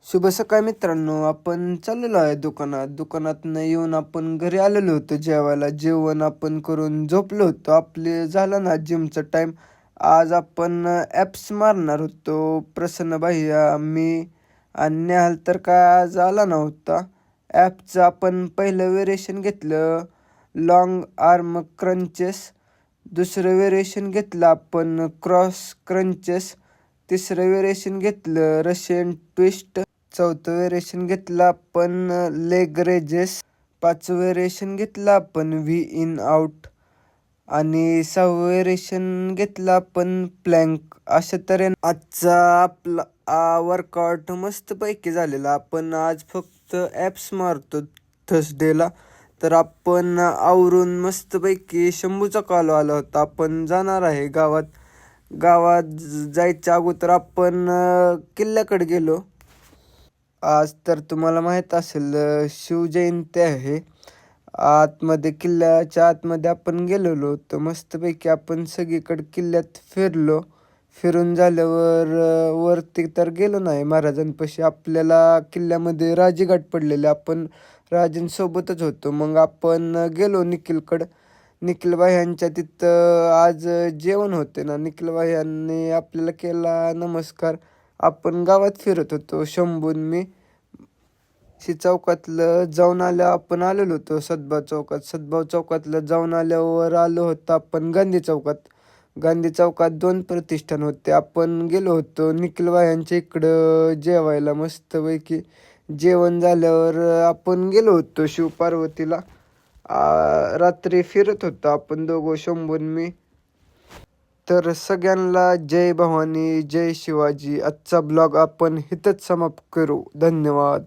शुभ सकाळ मित्रांनो. आपण चाललेलो आहे दुकानातनं येऊन आपण घरी आलेलो होतो जेवायला. जेवण आपण करून झोपलो होतो. आपले झालं ना जिमचा टाईम. आज आपण ॲप्स मारणार होतो. प्रसन्न भैया, मी आणि नेहाल तर काय आज आला नव्हता. ॲपचं आपण पहिलं व्हेरिएशन घेतलं लाँग आर्म क्रंचेस. दुसरं व्हेरिएशन घेतलं आपण क्रॉस क्रंचेस. तिसरं व्हेरिएशन घेतलं रशियन ट्विस्ट. चौथं व्हेरिएशन घेतलं आपण लेग रेजेस. पाचवं व्हेरिएशन घेतलं आपण व्ही इन आउट. आणि सहावं व्हेरिएशन घेतलं आपण प्लँक. अशा तऱ्हेने आजचा आपला वर्कआउट मस्तपैकी झालेला. आपण आज फक्त ॲप्स मारतो थर्सडेला. तर आपण आवरून मस्तपैकी शंभूचा कॉल आला होता. आपण जाणार आहे गावात. जायच्या अगोदर आपण किल्ल्याकडे गेलो. आज तर तुम्हाला माहीत असेल शिवजयंती आहे. किल्ल्याच्या आतमध्ये आपण गेलेलो होतो. मस्तपैकी आपण सगळीकडे किल्ल्यात फिरलो. फिरून झाल्यावर वरती तर गेलो नाही महाराजांपाशी. आपल्याला किल्ल्यामध्ये राजघाट पडलेले. आपण राजांसोबतच होतो. मग आपण गेलो निखिलकडं. निखिल भायांच्या तिथं आज जेवण होते ना. निखिल भायांनी आपल्याला केला नमस्कार. आपण गावात फिरत होतो शंभून मी. चौकातलं जाऊन आल्यावर आपण आलेलो होतो सदभाव चौकात. सदभाव चौकातलं जाऊन आल्यावर आलो होतो आपण गांधी चौकात. गांधी चौकात 2 प्रतिष्ठान होते. आपण गेलो होतो निखिल भायांच्या इकडं जेवायला. मस्तपैकी जेवण झाल्यावर आपण गेलो होतो शिवपार्वतीला. रात्री फिरत होतो आपण दोघं शंभून मी. तर सगळ्यांना जय भवानी, जय शिवाजी. आजचा ब्लॉग आपण इथंच समाप्त करू. धन्यवाद.